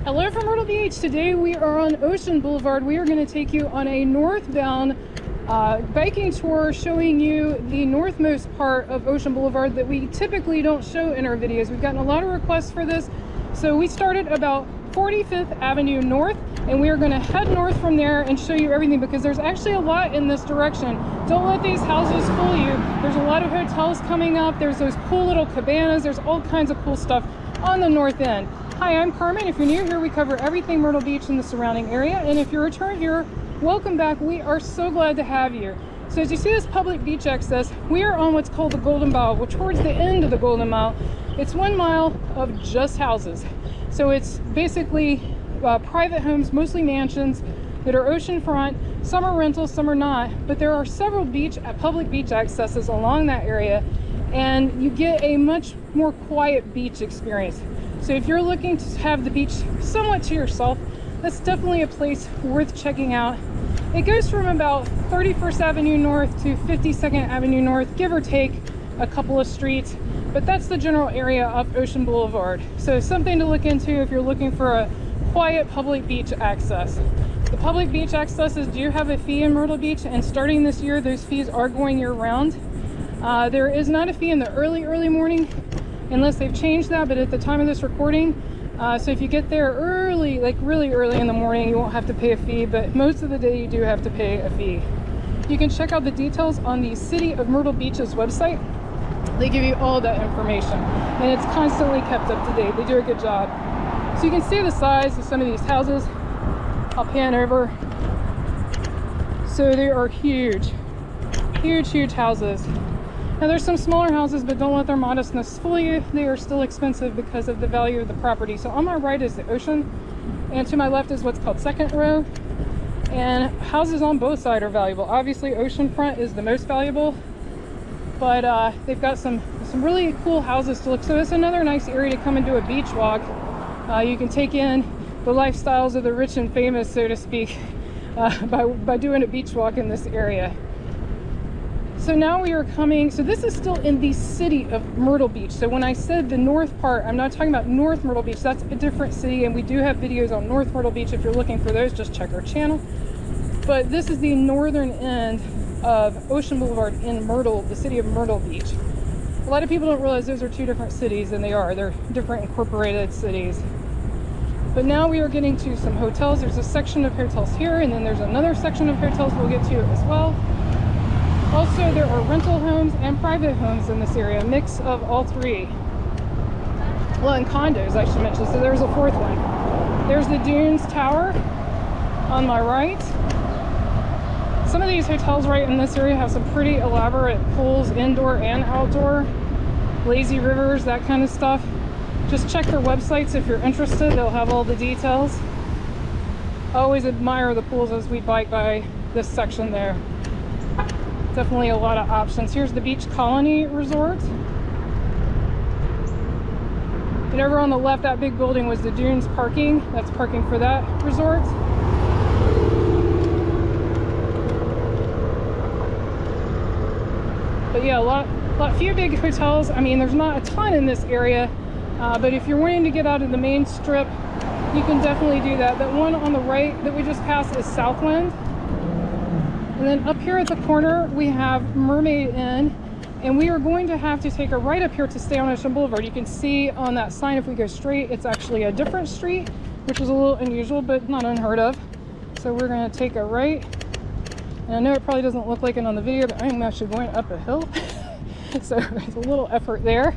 Hello from Myrtle Beach. Today we are on Ocean Boulevard. We are going to take you on a northbound biking tour showing you the northmost part of Ocean Boulevard that we typically don't show in our videos. We've gotten a lot of requests for this. So we started about 45th Avenue North and we are going to head north from there and show you everything because there's actually a lot in this direction. Don't let these houses fool you. There's a lot of hotels coming up. There's those cool little cabanas. There's all kinds of cool stuff on the north end. Hi, I'm Carmen. If you're new here, we cover everything Myrtle Beach and the surrounding area. And if you're a return viewer, welcome back. We are so glad to have you. So as you see this public beach access, we are on what's called the Golden Mile. We're towards the end of the Golden Mile. It's 1 mile of just houses. So it's basically private homes, mostly mansions that are oceanfront. Some are rentals, some are not. But there are several public beach accesses along that area. And you get a much more quiet beach experience. So if you're looking to have the beach somewhat to yourself, that's definitely a place worth checking out. It goes from about 31st Avenue North to 52nd Avenue North, give or take a couple of streets, but that's the general area of Ocean Boulevard. So something to look into if you're looking for a quiet public beach access. The public beach accesses do have a fee in Myrtle Beach, and starting this year, those fees are going year round. There is not a fee in the early morning, unless they've changed that, but at the time of this recording, so if you get there early, like really early in the morning, you won't have to pay a fee, but most of the day you do have to pay a fee. You can check out the details on the City of Myrtle Beach's website. They give you all that information, and it's constantly kept up to date. They do a good job. So you can see the size of some of these houses. I'll pan over. So they are huge, huge houses. Now there's some smaller houses, but don't let their modestness fool you. They are still expensive because of the value of the property. So on my right is the ocean, and to my left is what's called second row. And houses on both sides are valuable. Obviously oceanfront is the most valuable, but they've got some really cool houses to look. So it's another nice area to come and do a beach walk. You can take in the lifestyles of the rich and famous, so to speak, by doing a beach walk in this area. So now we are coming, so this is still in the city of Myrtle Beach. So when I said the north part, I'm not talking about North Myrtle Beach. That's a different city, and we do have videos on North Myrtle Beach. If you're looking for those, just check our channel. But this is the northern end of Ocean Boulevard in Myrtle, the city of Myrtle Beach. A lot of people don't realize those are two different cities, and they are. They're different incorporated cities. But now we are getting to some hotels. There's a section of hotels here, and then there's another section of hotels we'll get to as well. Also, there are rental homes and private homes in this area, a mix of all three. Well, and condos, I should mention. So there's a fourth one. There's the Dunes Tower on my right. Some of these hotels right in this area have some pretty elaborate pools, indoor and outdoor, lazy rivers, that kind of stuff. Just check their websites if you're interested. They'll have all the details. I always admire the pools as we bike by this section there. Definitely a lot of options. Here's the Beach Colony Resort. And over on the left, that big building was the Dunes parking. That's parking for that resort. But yeah, few big hotels. I mean, there's not a ton in this area, but if you're wanting to get out of the main strip, you can definitely do that. That one on the right that we just passed is Southland. And then up here at the corner, we have Mermaid Inn, and we are going to have to take a right up here to stay on Ocean Boulevard. You can see on that sign, if we go straight, it's actually a different street, which is a little unusual, but not unheard of. So we're going to take a right. And I know it probably doesn't look like it on the video, but I'm actually going up a hill. So there's a little effort there.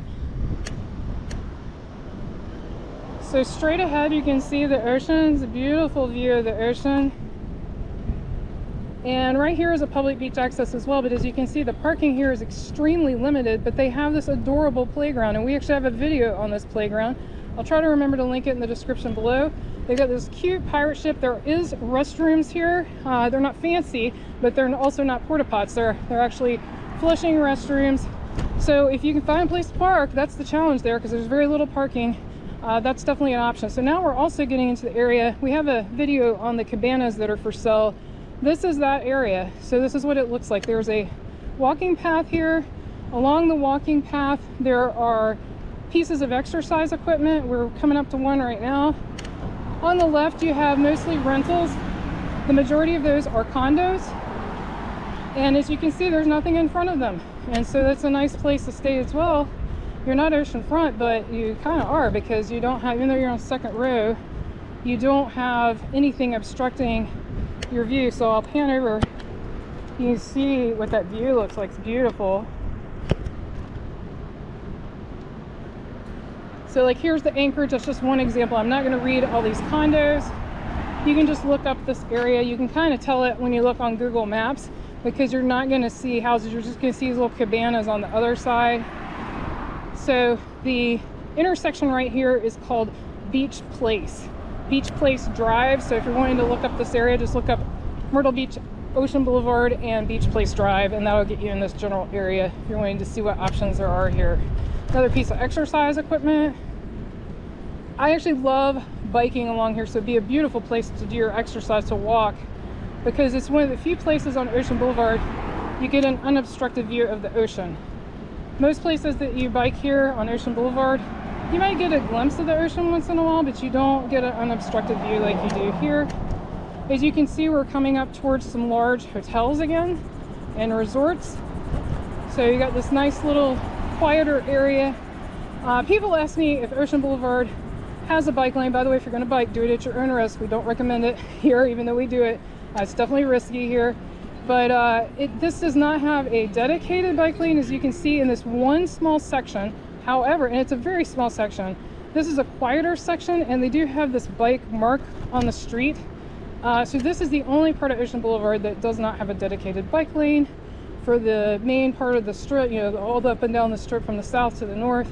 So straight ahead, you can see the ocean. It's a beautiful view of the ocean. And right here is a public beach access as well, but as you can see, the parking here is extremely limited, but they have this adorable playground, and we actually have a video on this playground. I'll try to remember to link it in the description below. They've got this cute pirate ship. There is restrooms here. They're not fancy, but they're also not porta pots. They're actually flushing restrooms. So if you can find a place to park, that's the challenge there, because there's very little parking. That's definitely an option. So now we're also getting into the area. We have a video on the cabanas that are for sale. This is that area. So this is what it looks like. There's a walking path here. Along the walking path, there are pieces of exercise equipment. We're coming up to one right now. On the left, you have mostly rentals. The majority of those are condos. And as you can see, there's nothing in front of them. And so that's a nice place to stay as well. You're not oceanfront, but you kind of are, because you don't have, even though you're on second row, you don't have anything obstructing your view. So I'll pan over. You can see what that view looks like. It's beautiful. So like here's the Anchorage. That's just one example. I'm not going to read all these condos. You can just look up this area. You can kind of tell it when you look on Google Maps, because you're not going to see houses. You're just going to see these little cabanas on the other side. So the intersection right here is called Beach Place Drive. So if you're wanting to look up this area, just look up Myrtle Beach, Ocean Boulevard, and Beach Place Drive, and that'll get you in this general area if you're wanting to see what options there are here. Another piece of exercise equipment. I actually love biking along here, so it'd be a beautiful place to do your exercise, to walk, because it's one of the few places on Ocean Boulevard you get an unobstructed view of the ocean. Most places that you bike here on Ocean Boulevard, you might get a glimpse of the ocean once in a while, but you don't get an unobstructed view like you do here. As you can see, we're coming up towards some large hotels again and resorts. So you got this nice little quieter area. People ask me if Ocean Boulevard has a bike lane. By the way, if you're going to bike, do it at your own risk. We don't recommend it here, even though we do it. It's definitely risky here. But this does not have a dedicated bike lane, as you can see in this one small section. However, and it's a very small section, this is a quieter section, and they do have this bike mark on the street. So this is the only part of Ocean Boulevard that does not have a dedicated bike lane for the main part of the strip, you know, all up and down the strip from the south to the north.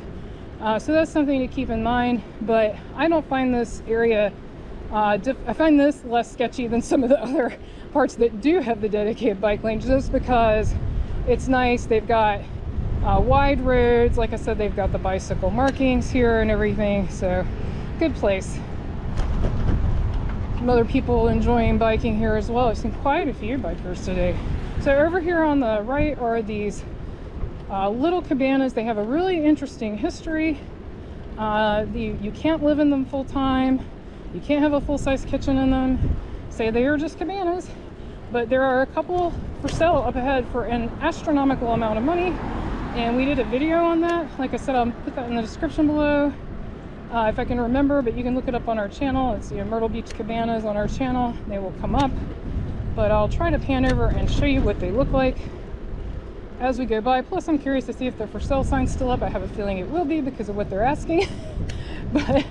So that's something to keep in mind. But I don't find this area, I find this less sketchy than some of the other parts that do have the dedicated bike lane, just because it's nice. They've got wide roads. Like I said, they've got the bicycle markings here and everything. So good place. Some other people enjoying biking here as well. I've seen quite a few bikers today. So over here on the right are these little cabanas. They have a really interesting history. You can't live in them full time. You can't have a full-size kitchen in them. Say they are just cabanas, but there are a couple for sale up ahead for an astronomical amount of money, and we did a video on that. Like I said, I'll put that in the description below if I can remember, but you can look it up on our channel. It's the Myrtle Beach Cabanas on our channel. They will come up, but I'll try to pan over and show you what they look like as we go by. Plus, I'm curious to see if their for sale sign's still up. I have a feeling it will be because of what they're asking. But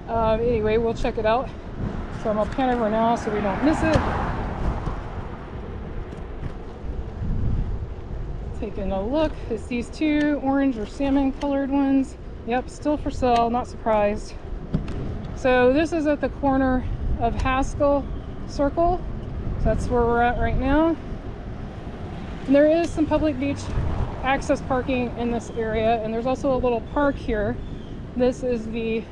anyway, we'll check it out. So I'm gonna pan over now so we don't miss it. Taking a look, it's these two orange or salmon colored ones. Yep, still for sale, not surprised. So this is at the corner of Haskell Circle. So that's where we're at right now. And there is some public beach access parking in this area, and there's also a little park here. This is the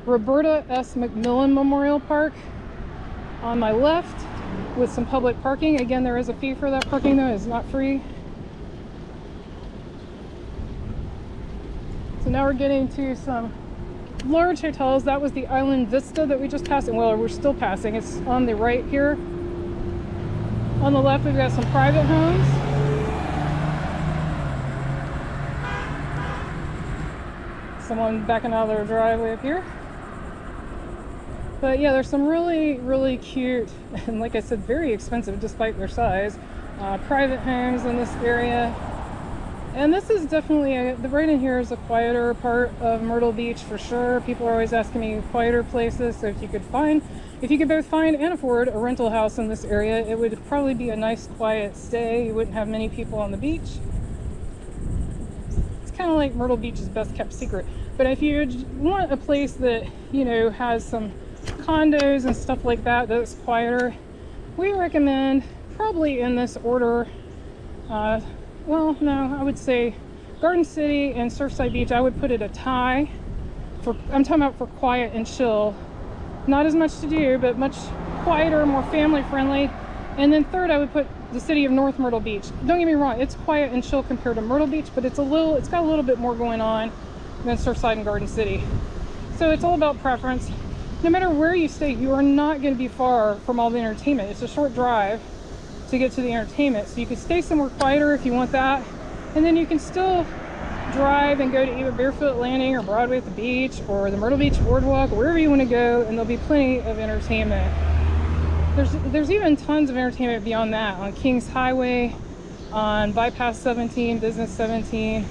Roberta S. McMillan Memorial Park on my left, with some public parking. Again, there is a fee for that parking though, it's not free. So now we're getting to some large hotels. That was the Island Vista that we just passed, and well, we're still passing. It's on the right here. On the left, we've got some private homes. Someone backing out of their driveway up here. But yeah, there's some really, really cute, and like I said, very expensive despite their size, private homes in this area. And this is definitely, the right in here is a quieter part of Myrtle Beach for sure. People are always asking me quieter places, so if you could both find and afford a rental house in this area, it would probably be a nice quiet stay. You wouldn't have many people on the beach. It's kind of like Myrtle Beach's best kept secret. But if you want a place that, you know, has some condos and stuff like that, that's quieter, we recommend, probably in this order, well, no, I would say Garden City and Surfside Beach. I would put it a tie. I'm talking about for quiet and chill. Not as much to do, but much quieter, more family friendly. And then third, I would put the city of North Myrtle Beach. Don't get me wrong, it's quiet and chill compared to Myrtle Beach, but it's got a little bit more going on than Surfside and Garden City. So it's all about preference. no matter where you stay, you are not going to be far from all the entertainment. It's a short drive to get to the entertainment, so you can stay somewhere quieter if you want that, and then you can still drive and go to either Barefoot Landing or Broadway at the beach or the Myrtle Beach Boardwalk, wherever you want to go, and there'll be plenty of entertainment. There's even tons of entertainment beyond that on Kings Highway, on Bypass 17, Business 17.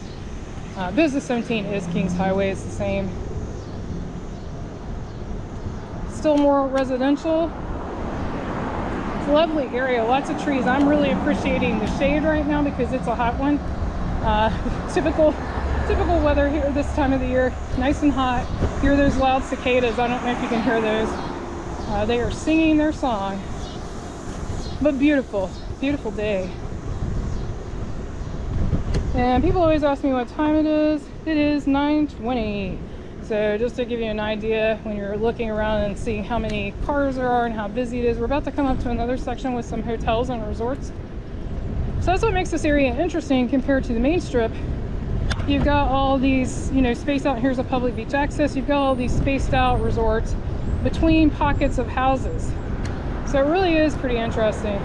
Business 17 is Kings Highway, it's the same. Still more residential. It's a lovely area, lots of trees. I'm really appreciating the shade right now because it's a hot one. Typical weather here this time of the year. Nice and hot. Hear those loud cicadas. I don't know if you can hear those. They are singing their song. But beautiful, beautiful day. And people always ask me what time it is. It is 9:20. So just to give you an idea, when you're looking around and seeing how many cars there are and how busy it is, we're about to come up to another section with some hotels and resorts. So that's what makes this area interesting compared to the main strip. You've got all these, you know, spaced out. Here's a public beach access. You've got all these spaced out resorts between pockets of houses. So it really is pretty interesting.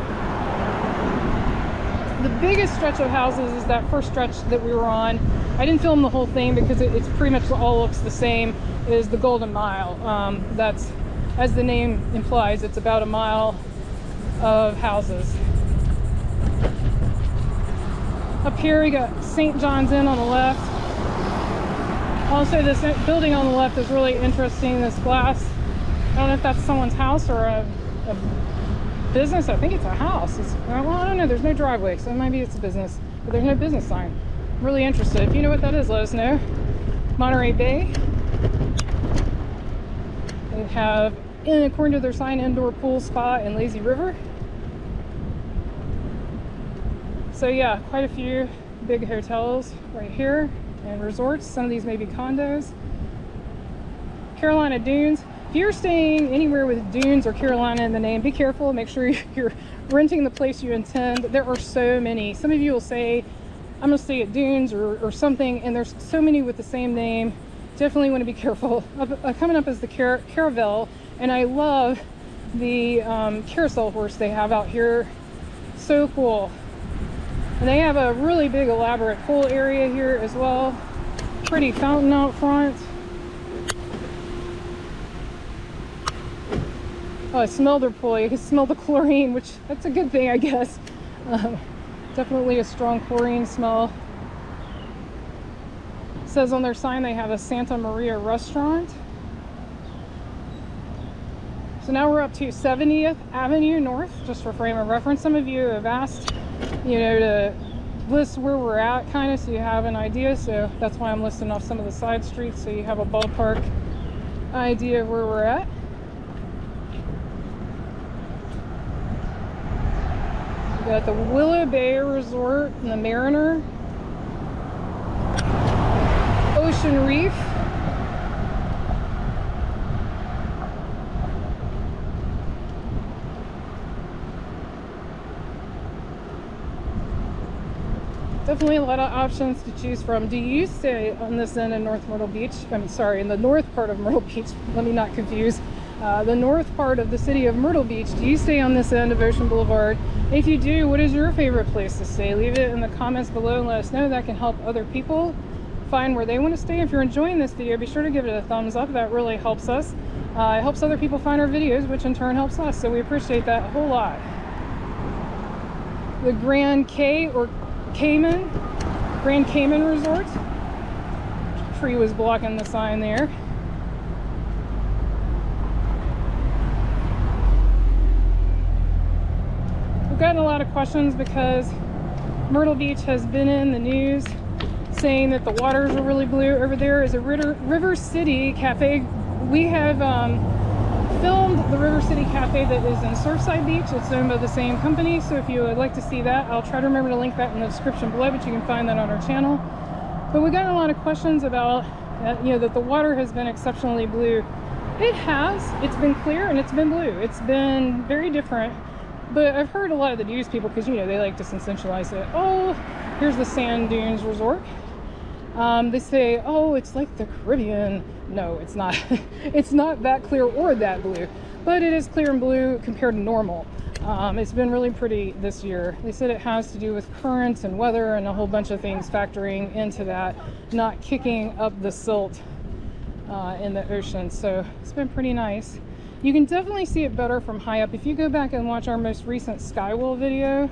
The biggest stretch of houses is that first stretch that we were on. I didn't film the whole thing because it's pretty much all looks the same, is the Golden Mile. That's, as the name implies, it's about a mile of houses. Up here we got St. John's Inn on the left. Also, this building on the left is really interesting, this glass. I don't know if that's someone's house or a business. I think it's a house. Well, I don't know, there's no driveway, so maybe it's a business, but there's no business sign. I'm really interested. If you know what that is, let us know. Monterey Bay. They have, according to their sign, indoor pool, spa, and lazy river. So yeah, quite a few big hotels right here and resorts. Some of these may be condos. Carolina Dunes. If you're staying anywhere with dunes or Carolina in the name, be careful. Make sure you're renting the place you intend. There are so many. Some of you will say, I'm going to stay at Dunes or something, and there's so many with the same name. Definitely want to be careful. Coming up is the Caravel, and I love the carousel horse they have out here. So cool. And they have a really big elaborate pool area here as well. Pretty fountain out front. Oh, I smelled their pool. You can smell the chlorine, which that's a good thing, I guess. Definitely a strong chlorine smell. It says on their sign they have a Santa Maria restaurant. So now we're up to 70th Avenue North, just for frame of reference. Some of you have asked, you know, to list where we're at, kind of, so you have an idea. So that's why I'm listing off some of the side streets, so you have a ballpark idea of where we're at. We got the Willow Bay Resort and the Mariner, Ocean Reef, definitely a lot of options to choose from. Do you stay on this end in North Myrtle Beach? I'm sorry, in the north part of Myrtle Beach. Let me not confuse. The north part of the city of Myrtle Beach. Do you stay on this end of Ocean Boulevard? If you do, what is your favorite place to stay? Leave it in the comments below and let us know. That can help other people find where they want to stay. If you're enjoying this video, be sure to give it a thumbs up. That really helps us. It helps other people find our videos, which in turn helps us. So we appreciate that a whole lot. The Grand Cayman Resort. Tree was blocking the sign there. We've gotten a lot of questions because Myrtle Beach has been in the news saying that the waters are really blue. Over there is a River City Cafe. We have filmed the River City Cafe that is in Surfside Beach. It's owned by the same company, so if you would like to see that, I'll try to remember to link that in the description below, but you can find that on our channel. But we got a lot of questions about you know, that the water has been exceptionally blue. It has. It's been clear and it's been blue. It's been very different. But I've heard a lot of the news people, because you know they like to sensationalize it. Oh, here's the Sand Dunes Resort. They say, oh, it's like the Caribbean. No, it's not. It's not that clear or that blue, but it is clear and blue compared to normal. It's been really pretty this year. They said it has to do with currents and weather and a whole bunch of things factoring into that, not kicking up the silt in the ocean. So it's been pretty nice. You can definitely see it better from high up. If you go back and watch our most recent Skywheel video,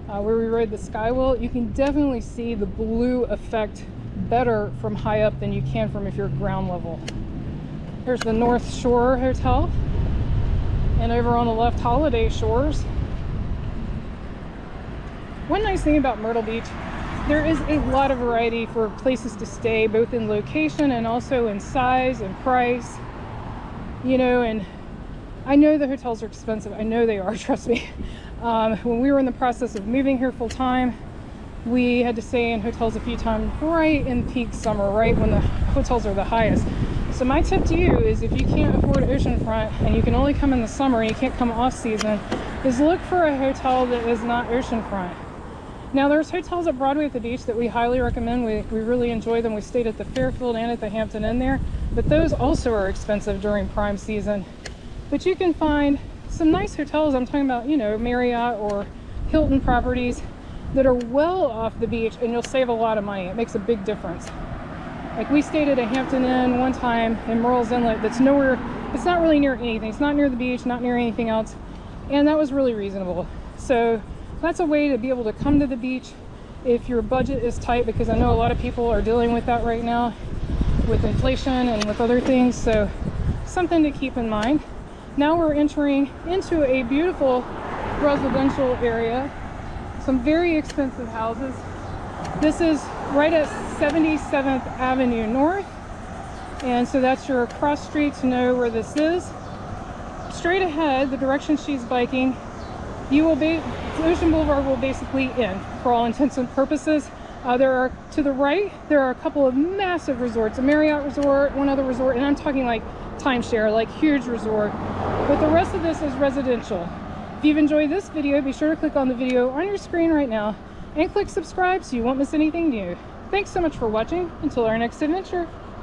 where we rode the Skywheel, you can definitely see the blue effect better from high up than you can from if you're ground level. There's the North Shore Hotel, and over on the left, Holiday Shores. One nice thing about Myrtle Beach, there is a lot of variety for places to stay, both in location and also in size and price, you know. And I know the hotels are expensive. I know they are, trust me. When we were in the process of moving here full time, we had to stay in hotels a few times right in peak summer, right when the hotels are the highest. So my tip to you is, if you can't afford oceanfront and you can only come in the summer and you can't come off season, is look for a hotel that is not oceanfront. Now, there's hotels at Broadway at the beach that we highly recommend. We really enjoy them. We stayed at the Fairfield and at the Hampton Inn there, but those also are expensive during prime season. But you can find some nice hotels. I'm talking about, you know, Marriott or Hilton properties that are well off the beach, and you'll save a lot of money. It makes a big difference. Like, we stayed at a Hampton Inn one time in Murrells Inlet that's nowhere, it's not really near anything. It's not near the beach, not near anything else, and that was really reasonable. So that's a way to be able to come to the beach if your budget is tight, because I know a lot of people are dealing with that right now with inflation and with other things. So something to keep in mind. Now we're entering into a beautiful residential area, some very expensive houses. This is right at 77th Avenue North, and so that's your cross street to know where this is. Straight ahead, the direction she's biking, you will be, Ocean Boulevard will basically end for all intents and purposes. There are, to the right, there are a couple of massive resorts, a Marriott resort, one other resort, and I'm talking like timeshare, like huge resort. But the rest of this is residential. If you've enjoyed this video, be sure to click on the video on your screen right now and click subscribe so you won't miss anything new. Thanks so much for watching. Until our next adventure.